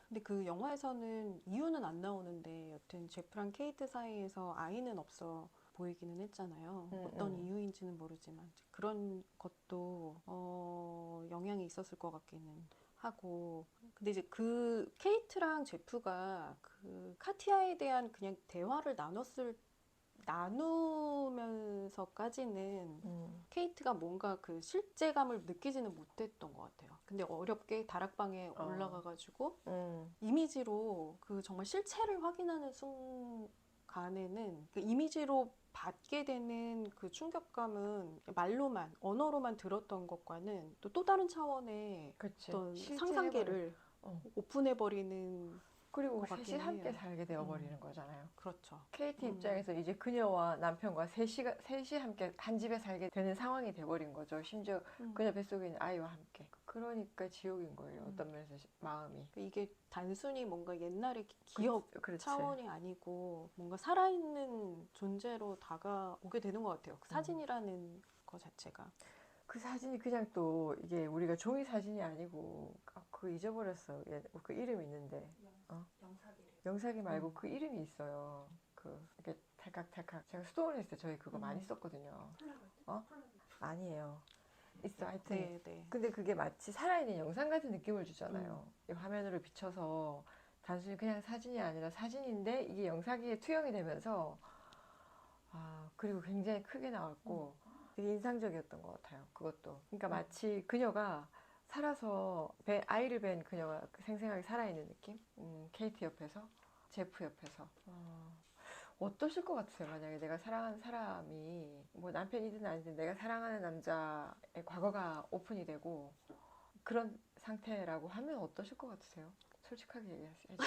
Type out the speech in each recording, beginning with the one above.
근데 그 영화에서는 이유는 안 나오는데 여튼 제프랑 케이트 사이에서 아이는 없어 보이기는 했잖아요. 어떤 이유인지는 모르지만 그런 것도 영향이 있었을 것 같기는 하고. 근데 이제 그 케이트랑 제프가 그 카티아에 대한 그냥 대화를 나누면서까지는 케이트가 뭔가 그 실제감을 느끼지는 못했던 것 같아요. 근데 어렵게 다락방에 올라가가지고 이미지로 그 정말 실체를 확인하는 순간에는 그 이미지로 받게 되는 그 충격감은 말로만, 언어로만 들었던 것과는 또 다른 차원의 그치. 어떤 실제 해버려. 상상계를 어. 오픈해버리는 그리고 것 셋이 같기는 함께 해요. 살게 되어버리는 거잖아요. 그렇죠. 케이트 입장에서 이제 그녀와 남편과 셋이 함께 한 집에 살게 되는 상황이 돼버린 거죠. 심지어 그녀 뱃속에 있는 아이와 함께. 그러니까 지옥인 거예요. 어떤 면에서 마음이. 이게 단순히 뭔가 옛날의 기억 그렇지. 차원이 아니고 뭔가 살아있는 존재로 다가오게 되는 것 같아요. 그 사진이라는 거 자체가. 그 사진이 그냥 또 이게 우리가 종이 사진이 아니고 그거 잊어버렸어. 그 이름이 있는데 영사기를. 영상이 말고 그 이름이 있어요. 그 이렇게 탈칵탈칵 제가 수도원에 있을 때 저희 그거 많이 썼거든요. 어? 아니에요. 있어 하여튼. 네, 네. 근데 그게 마치 살아있는 영상 같은 느낌을 주잖아요. 이 화면으로 비춰서 단순히 그냥 사진이 아니라 사진인데 이게 영상기에 투영이 되면서 그리고 굉장히 크게 나왔고 되게 인상적이었던 것 같아요. 그것도. 그러니까 마치 그녀가 살아서 아이를 뵌 그녀가 생생하게 살아있는 느낌? 케이트 옆에서, 제프 옆에서. 어떠실 것 같으세요? 만약에 내가 사랑하는 사람이 뭐 남편이든 아니든 내가 사랑하는 남자의 과거가 오픈이 되고 그런 상태라고 하면 어떠실 것 같으세요? 솔직하게 얘기해주세요.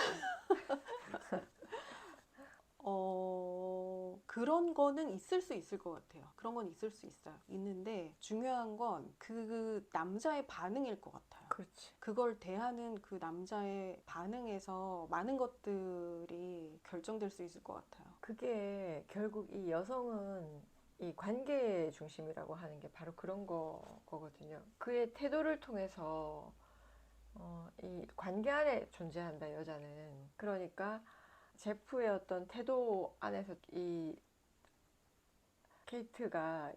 그런 거는 있을 수 있을 것 같아요. 그런 건 있을 수 있어요. 있는데 중요한 건 그 남자의 반응일 것 같아요. 그렇지. 그걸 대하는 그 남자의 반응에서 많은 것들이 결정될 수 있을 것 같아요. 그게 결국 이 여성은 이 관계 중심이라고 하는 게 바로 그런 거거든요. 그의 태도를 통해서 이 관계 안에 존재한다, 여자는. 그러니까 제프의 어떤 태도 안에서 이 케이트가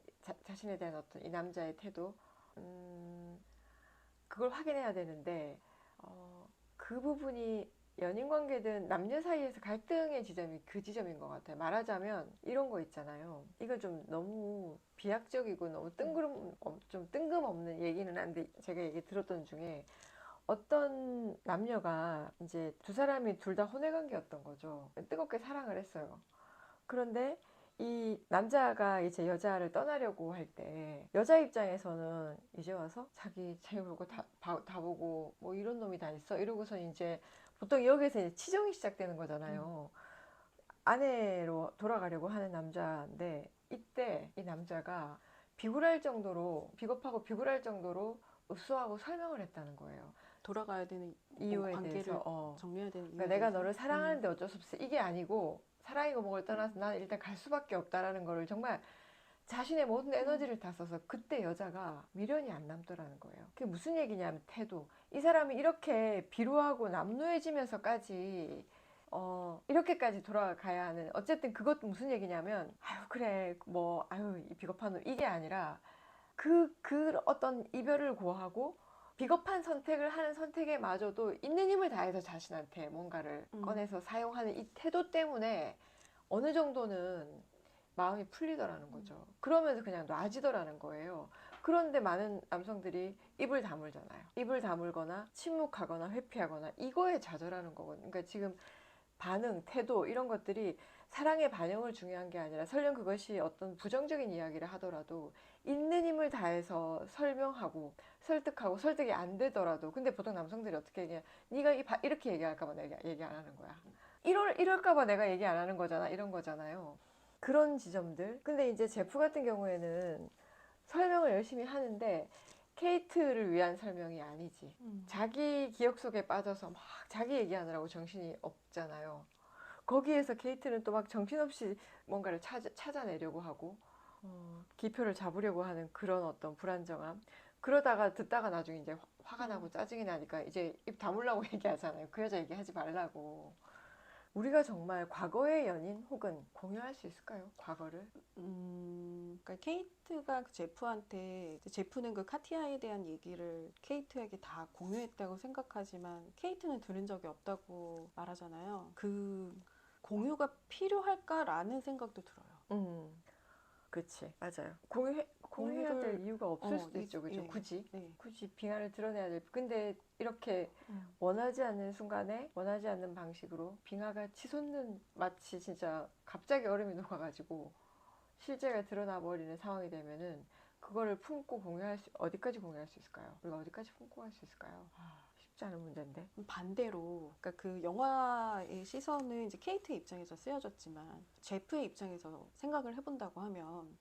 자신에 대한 어떤 이 남자의 태도, 그걸 확인해야 되는데, 그 부분이 연인 관계든 남녀 사이에서 갈등의 지점이 그 지점인 것 같아요. 말하자면 이런 거 있잖아요. 이거 좀 너무 비약적이고 너무 좀 뜬금없는 얘기는 한데 제가 얘기 들었던 중에 어떤 남녀가 이제 두 사람이 둘 다 혼외 관계였던 거죠. 뜨겁게 사랑을 했어요. 그런데 이 남자가 이제 여자를 떠나려고 할 때 여자 입장에서는 이제 와서 자기 보고 다 보고 뭐 이런 놈이 다 있어 이러고서 이제 보통 여기서 이제 치정이 시작되는 거잖아요. 아내로 돌아가려고 하는 남자인데 이때 이 남자가 비겁하고 비굴할 정도로 읍소하고 설명을 했다는 거예요. 돌아가야 되는 뭔가 이유에 대해서. 관계를 정리해야 되는 그러니까 이유에 내가 대해서. 너를 사랑하는데 어쩔 수 없어. 이게 아니고 사랑이고 뭐를 떠나서 나는 일단 갈 수밖에 없다라는 거를 정말 자신의 모든 에너지를 다 써서 그때 여자가 미련이 안 남더라는 거예요. 그게 무슨 얘기냐면 태도. 이 사람이 이렇게 비루하고 남루해지면서까지 이렇게까지 돌아가야 하는 어쨌든 그것도 무슨 얘기냐면 아유 그래 뭐 아유 이 비겁한 놈 이게 아니라 그 어떤 이별을 고하고 비겁한 선택을 하는 선택에마저도 있는 힘을 다해서 자신한테 뭔가를 꺼내서 사용하는 이 태도 때문에 어느 정도는 마음이 풀리더라는 거죠. 그러면서 그냥 놔지더라는 거예요. 그런데 많은 남성들이 입을 다물잖아요. 입을 다물거나 침묵하거나 회피하거나 이거에 좌절하는 거거든요. 그러니까 지금 반응, 태도 이런 것들이 사랑의 반영을 중요한 게 아니라 설령 그것이 어떤 부정적인 이야기를 하더라도 있는 힘을 다해서 설명하고 설득하고 설득이 안 되더라도 근데 보통 남성들이 어떻게 얘기해? 네가 이렇게 얘기할까 봐 내가 얘기 안 하는 거야. 이럴까 봐 내가 얘기 안 하는 거잖아. 이런 거잖아요. 그런 지점들. 근데 이제 제프 같은 경우에는 설명을 열심히 하는데 케이트를 위한 설명이 아니지. 자기 기억 속에 빠져서 막 자기 얘기하느라고 정신이 없잖아요. 거기에서 케이트는 또 막 정신없이 뭔가를 찾아내려고 하고 기표를 잡으려고 하는 그런 어떤 불안정함. 그러다가 듣다가 나중에 이제 화가 나고 짜증이 나니까 이제 입 다물라고 얘기하잖아요. 그 여자 얘기하지 말라고. 우리가 정말 과거의 연인 혹은 공유할 수 있을까요? 과거를? 그러니까 케이트가 그 제프한테 제프는 그 카티아에 대한 얘기를 케이트에게 다 공유했다고 생각하지만 케이트는 들은 적이 없다고 말하잖아요. 그 공유가 필요할까라는 생각도 들어요. 그치, 맞아요. 공유해야 될 이유가 없을 수도 있죠, 그죠? 예, 굳이. 네. 굳이 빙하를 드러내야 될. 근데 이렇게 원하지 않는 순간에 원하지 않는 방식으로 빙하가 치솟는 마치 진짜 갑자기 얼음이 녹아가지고 실제가 드러나 버리는 상황이 되면은 그거를 품고 어디까지 공유할 수 있을까요? 우리가 어디까지 품고 갈 수 있을까요? 쉽지 않은 문제인데. 반대로, 그러니까 그 영화의 시선은 이제 케이트의 입장에서 쓰여졌지만 제프의 입장에서 생각을 해본다고 하면,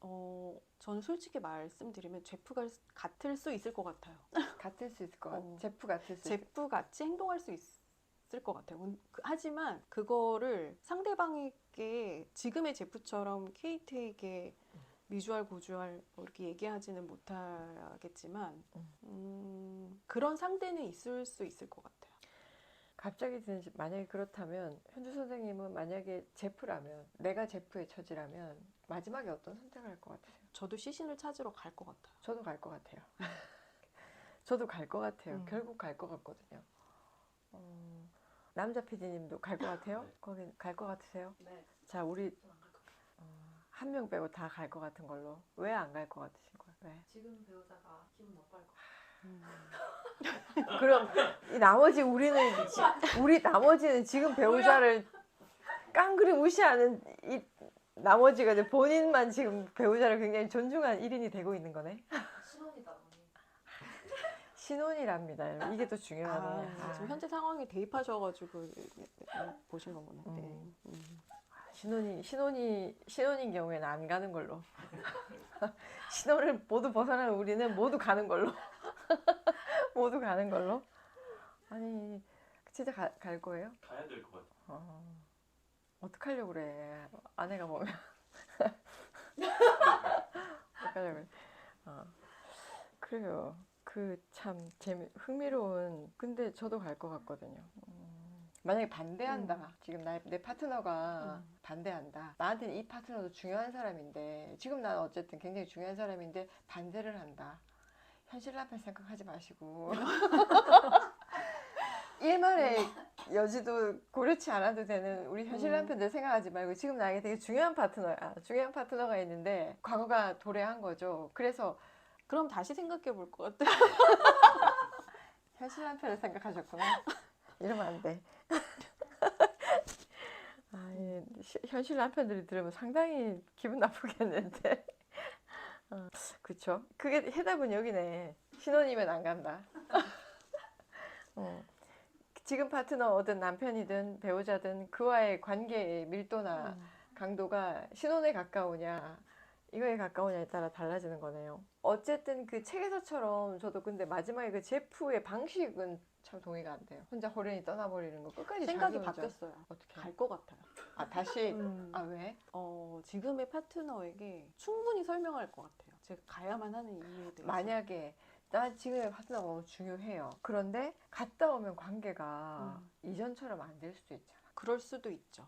저는 솔직히 말씀드리면 제프가 같을 수 있을 것 같아요. 같을 수 있을 것 같아요. 제프 같을 수 있을 제프 같이 행동할 수 있을 것 같아요. 하지만 그거를 상대방에게 지금의 제프처럼 케이트에게 미주알 고주알 뭐 이렇게 얘기하지는 못하겠지만 그런 상대는 있을 수 있을 것 같아요. 갑자기 드는 만약에 그렇다면 현주 선생님은 만약에 제프라면 내가 제프의 처지라면 마지막에 어떤 선택을 할 것 같으세요? 저도 시신을 찾으러 갈 것 같아요. 저도 갈 것 같아요. 저도 갈 것 같아요. 음. 결국 갈 것 같거든요. 남자 PD님도 갈 것 같아요? 네. 거기 갈 것 같으세요? 네. 자, 우리 한 명 빼고 다 갈 것 같은 걸로. 왜 안 갈 것 같으신 거예요? 왜? 지금 배우자가 기분 나빠할 것 그럼 이 나머지 우리 나머지는 지금 배우자를 깡그리 무시하는 이 나머지가 이제 본인만 지금 배우자를 굉장히 존중한 1인이 되고 있는 거네. 같아. 신혼이다 보니. 신혼이랍니다. 이게 더 중요하네요. 지금 현재 상황에 대입하셔가지고 보신 거구나. 네. 신혼인 경우에는 안 가는 걸로. 신혼을 모두 벗어난 우리는 모두 가는 걸로. 모두 가는 걸로. 아니 진짜 갈 거예요? 가야 될 것 같아요. 어떡하려고 그래. 아내가 보면. 어떡하려고 그래. 그래요. 그 참 흥미로운. 근데 저도 갈 것 같거든요. 만약에 반대한다. 지금 내 파트너가 반대한다. 나한테는 이 파트너도 중요한 사람인데 지금 나는 어쨌든 굉장히 중요한 사람인데 반대를 한다. 현실 남편 생각하지 마시고 일말의 여지도 고려치 않아도 되는 우리 현실 남편들 생각하지 말고 지금 나에게 되게 중요한 파트너가 있는데 과거가 도래한 거죠. 그래서 그럼 다시 생각해 볼 것 같아요. 현실 남편을 생각하셨구나. 이러면 안 돼. 현실 남편들이 들으면 상당히 기분 나쁘겠는데. 그쵸? 그게 해답은 여기네. 신혼이면 안 간다. 지금 파트너든 남편이든 배우자든 그와의 관계의 밀도나 강도가 신혼에 가까우냐 이거에 가까우냐에 따라 달라지는 거네요. 어쨌든 그 책에서처럼 저도 근데 마지막에 그 제프의 방식은 참 동의가 안 돼요. 혼자 호련히 떠나버리는 거 끝까지 생각이 자기 혼자. 바뀌었어요. 어떻게? 갈 것 같아요. 다시? 왜? 지금의 파트너에게 충분히 설명할 것 같아요. 제가 가야만 하는 이유에 대해서. 만약에 나 지금의 파트너가 너무 중요해요. 그런데 갔다 오면 관계가 이전처럼 안 될 수도 있잖아. 그럴 수도 있죠.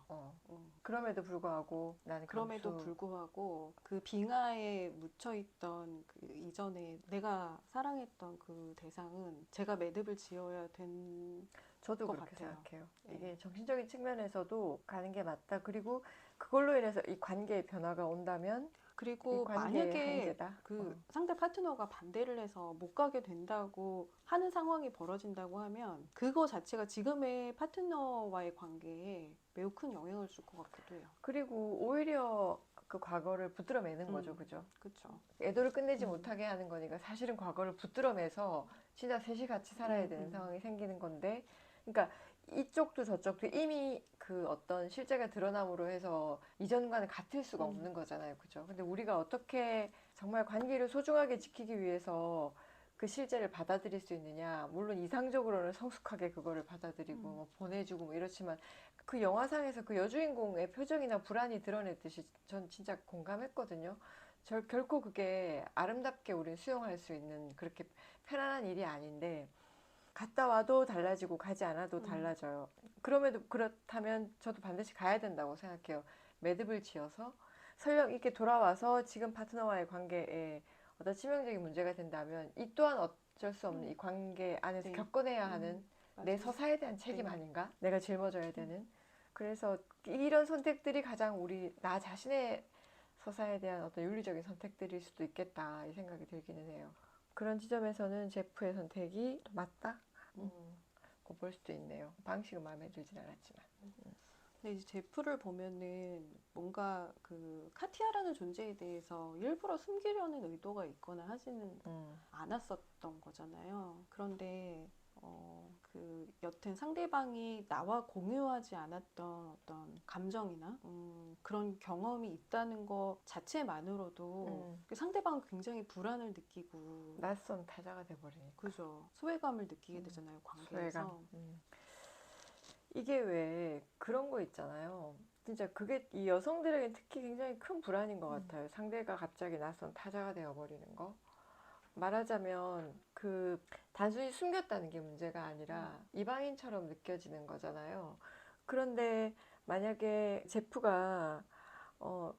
그럼에도 불구하고 나는 그럼에도 불구하고 그 빙하에 묻혀있던 그 이전에 내가 사랑했던 그 대상은 제가 매듭을 지어야 된 저도 것 그렇게 같아요. 생각해요. 네. 이게 정신적인 측면에서도 가는 게 맞다. 그리고 그걸로 인해서 이 관계의 변화가 온다면 그리고 이 관계의 만약에 한계다. 그 상대 파트너가 반대를 해서 못 가게 된다고 하는 상황이 벌어진다고 하면 그거 자체가 지금의 파트너와의 관계에 매우 큰 영향을 줄 것 같기도 해요. 그리고 오히려 그 과거를 붙들어매는 거죠. 그죠? 그렇죠. 애도를 끝내지 못하게 하는 거니까 사실은 과거를 붙들어매서 진짜 셋이 같이 살아야 되는 상황이 생기는 건데 그러니까 이쪽도 저쪽도 이미 그 어떤 실제가 드러남으로 해서 이전과는 같을 수가 없는 거잖아요. 그죠? 근데 우리가 어떻게 정말 관계를 소중하게 지키기 위해서 그 실제를 받아들일 수 있느냐. 물론 이상적으로는 성숙하게 그거를 받아들이고 뭐 보내주고 뭐 이렇지만 그 영화상에서 그 여주인공의 표정이나 불안이 드러냈듯이 전 진짜 공감했거든요. 결코 그게 아름답게 우리는 수용할 수 있는 그렇게 편안한 일이 아닌데 갔다 와도 달라지고 가지 않아도 달라져요. 그럼에도 그렇다면 저도 반드시 가야 된다고 생각해요. 매듭을 지어서 설령 이렇게 돌아와서 지금 파트너와의 관계에 어떤 치명적인 문제가 된다면 이 또한 어쩔 수 없는 이 관계 안에서 네. 겪어내야 하는 내 맞아요. 서사에 대한 책임 네. 아닌가? 내가 짊어져야 되는. 그래서 이런 선택들이 가장 나 자신의 서사에 대한 어떤 윤리적인 선택들일 수도 있겠다 이 생각이 들기는 해요. 그런 지점에서는 제프의 선택이 맞다? 볼 수도 있네요. 방식은 마음에 들진 않았지만. 근데 이제 제프를 보면은 뭔가 그 카티아라는 존재에 대해서 일부러 숨기려는 의도가 있거나 하지는 않았었던 거잖아요. 그런데 그 여튼 상대방이 나와 공유하지 않았던 어떤 감정이나 그런 경험이 있다는 것 자체만으로도 그 상대방은 굉장히 불안을 느끼고 낯선 타자가 돼버리니까. 그죠. 소외감을 느끼게 되잖아요. 관계에서. 소외감. 이게 왜 그런 거 있잖아요. 진짜 그게 이 여성들에게 특히 굉장히 큰 불안인 것 같아요. 상대가 갑자기 낯선 타자가 되어버리는 거. 말하자면 그 단순히 숨겼다는 게 문제가 아니라 이방인처럼 느껴지는 거잖아요. 그런데 만약에 제프가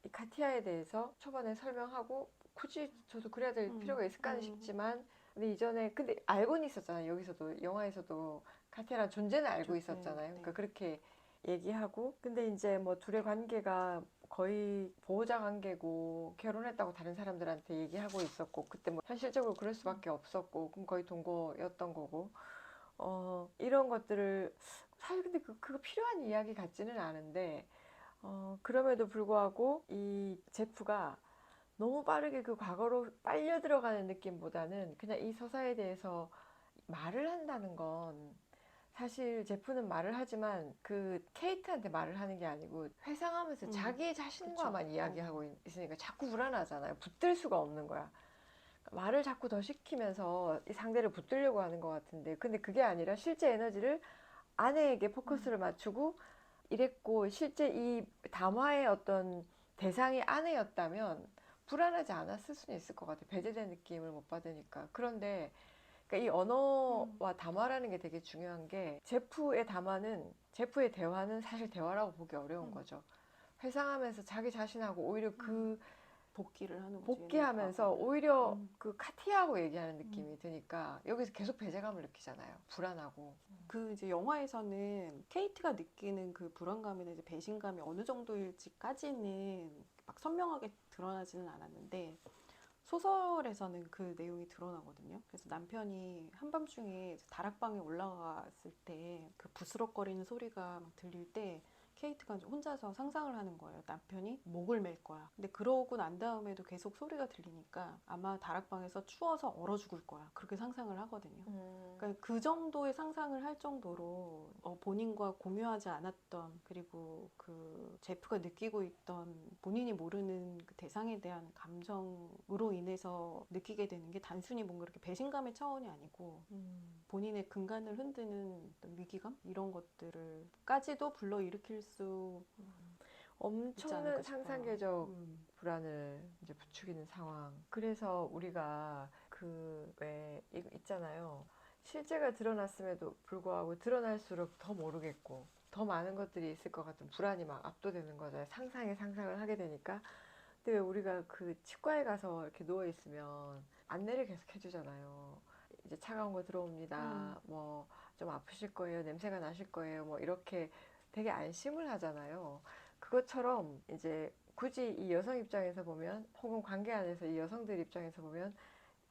이 카티아에 대해서 초반에 설명하고 굳이 저도 그래야 될 필요가 있을까 싶지만 근데 이전에 근데 알고는 있었잖아요. 여기서도 영화에서도 카티아라는 존재는 알고 그렇죠. 있었잖아요. 네, 그러니까 그렇게 얘기하고 근데 이제 뭐 둘의 관계가 거의 보호자 관계고 결혼했다고 다른 사람들한테 얘기하고 있었고 그때 뭐 현실적으로 그럴 수밖에 없었고 그럼 거의 동거였던 거고 이런 것들을 사실 근데 그거 필요한 이야기 같지는 않은데 그럼에도 불구하고 이 제프가 너무 빠르게 그 과거로 빨려 들어가는 느낌보다는 그냥 이 서사에 대해서 말을 한다는 건 사실 제프는 말을 하지만 그 케이트한테 말을 하는 게 아니고 회상하면서 자기 자신과만 그쵸. 이야기하고 있으니까 자꾸 불안하잖아요. 붙들 수가 없는 거야. 말을 자꾸 더 시키면서 이 상대를 붙들려고 하는 것 같은데 근데 그게 아니라 실제 에너지를 아내에게 포커스를 맞추고 이랬고 실제 이 담화의 어떤 대상이 아내였다면 불안하지 않았을 수는 있을 것 같아요. 배제된 느낌을 못 받으니까. 그런데 그러니까 이 언어와 담화라는 게 되게 중요한 게 제프의 대화는 사실 대화라고 보기 어려운 거죠. 회상하면서 자기 자신하고 오히려 그 복귀를 하는 거지. 복귀하면서 오히려 그 카티아하고 얘기하는 느낌이 드니까 여기서 계속 배제감을 느끼잖아요. 불안하고. 그 이제 영화에서는 케이트가 느끼는 그 불안감이나 이제 배신감이 어느 정도일지까지는 막 선명하게 드러나지는 않았는데 소설에서는 그 내용이 드러나거든요. 그래서 남편이 한밤중에 다락방에 올라갔을 때 그 부스럭거리는 소리가 막 들릴 때 케이트가 이제 혼자서 상상을 하는 거예요. 남편이 목을 맬 거야. 근데 그러고 난 다음에도 계속 소리가 들리니까 아마 다락방에서 추워서 얼어 죽을 거야. 그렇게 상상을 하거든요. 그러니까 그 정도의 상상을 할 정도로 본인과 공유하지 않았던 그리고 그 제프가 느끼고 있던 본인이 모르는 그 대상에 대한 감정으로 인해서 느끼게 되는 게 단순히 뭔가 이렇게 배신감의 차원이 아니고 본인의 근간을 흔드는 어떤 위기감 이런 것들을까지도 불러일으킬 수 엄청난 상상계적 불안을 이제 부추기는 상황. 그래서 우리가 그 왜 이거 있잖아요. 실제가 드러났음에도 불구하고 드러날수록 더 모르겠고 더 많은 것들이 있을 것 같은 불안이 막 압도되는 거잖아요. 상상을 하게 되니까. 근데 왜 우리가 그 치과에 가서 이렇게 누워 있으면 안내를 계속 해주잖아요. 이제 차가운 거 들어옵니다. 뭐 좀 아프실 거예요. 냄새가 나실 거예요. 뭐 이렇게 되게 안심을 하잖아요. 그것처럼 이제 굳이 이 여성 입장에서 보면 혹은 관계 안에서 이 여성들 입장에서 보면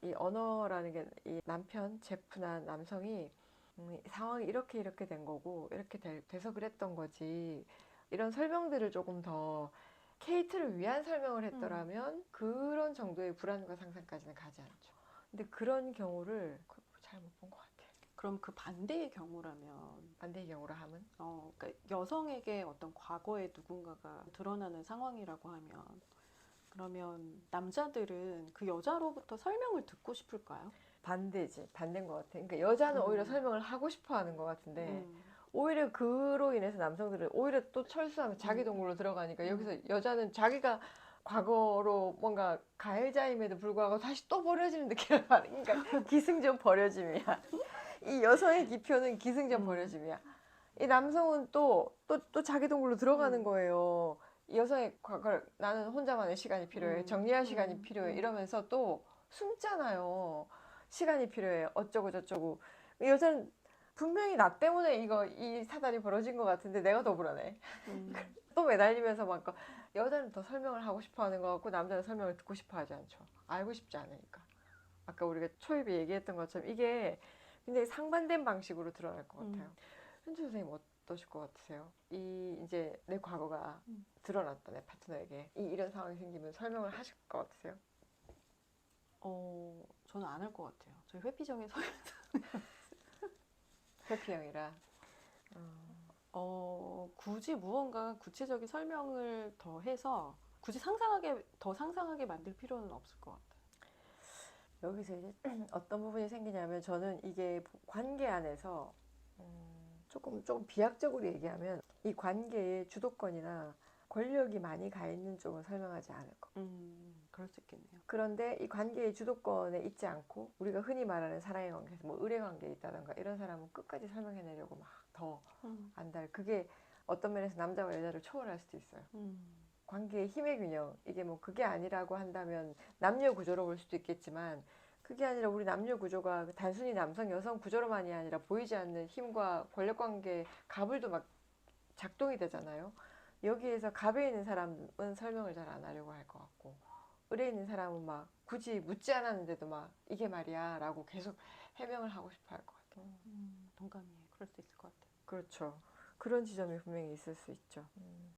이 언어라는 게 이 남편 제프나 남성이 상황이 이렇게 된 거고 이렇게 돼서 그랬던 거지 이런 설명들을 조금 더 케이트를 위한 설명을 했더라면 그런 정도의 불안과 상상까지는 가지 않죠. 근데 그런 경우를 잘 못 본 것 같아요. 그럼 그 반대의 경우라면 반대의 경우라 함은 그러니까 여성에게 어떤 과거의 누군가가 드러나는 상황이라고 하면 그러면 남자들은 그 여자로부터 설명을 듣고 싶을까요? 반대인 것 같아. 그러니까 여자는 오히려 설명을 하고 싶어 하는 것 같은데 오히려 그로 인해서 남성들은 오히려 또 철수하면 자기 동굴로 들어가니까 여기서 여자는 자기가 과거로 뭔가 가해자임에도 불구하고 다시 또 버려지는 느낌을 받으니까 기승전 버려짐이야. 이 여성의 기표는 기승전 버려짐이야. 이 남성은 또 자기 동굴로 들어가는 거예요. 이 여성의 과거를 나는 혼자만의 시간이 필요해. 정리할 시간이 필요해. 이러면서 또 숨잖아요. 시간이 필요해. 어쩌고 저쩌고. 이 여자는 분명히 나 때문에 이 사단이 벌어진 것 같은데 내가 더 불안해. 또 매달리면서 막 여자는 더 설명을 하고 싶어 하는 것 같고 남자는 설명을 듣고 싶어 하지 않죠. 알고 싶지 않으니까. 아까 우리가 초입에 얘기했던 것처럼 이게 굉장히 상반된 방식으로 드러날 것 같아요. 현주 선생님 어떠실 것 같으세요? 이제 내 과거가 드러났다 내 파트너에게 이런 상황이 생기면 설명을 하실 것 같으세요? 저는 안 할 것 같아요. 저희 회피적인 성향. 회피형이라. 굳이 무언가 구체적인 설명을 더 해서 굳이 더 상상하게 만들 필요는 없을 것 같아요. 여기서 이제 어떤 부분이 생기냐면 저는 이게 관계 안에서 조금 비약적으로 얘기하면 이 관계의 주도권이나 권력이 많이 가 있는 쪽은 설명하지 않을 것. 그럴 수 있겠네요. 그런데 이 관계의 주도권에 있지 않고 우리가 흔히 말하는 사랑의 관계에서 뭐 의뢰 관계에 있다던가 이런 사람은 끝까지 설명해내려고 막 더 안달. 그게 어떤 면에서 남자와 여자를 초월할 수도 있어요. 관계의 힘의 균형. 이게 뭐 그게 아니라고 한다면 남녀 구조로 볼 수도 있겠지만 그게 아니라 우리 남녀 구조가 단순히 남성 여성 구조로만이 아니라 보이지 않는 힘과 권력 관계 갑을도 막 작동이 되잖아요. 여기에서 갑에 있는 사람은 설명을 잘 안 하려고 할 것 같고 을에 있는 사람은 막 굳이 묻지 않았는데도 막 이게 말이야 라고 계속 해명을 하고 싶어 할 것 같아요. 동감이에요. 그럴 수 있을 것 같아요. 그렇죠. 그런 지점이 분명히 있을 수 있죠.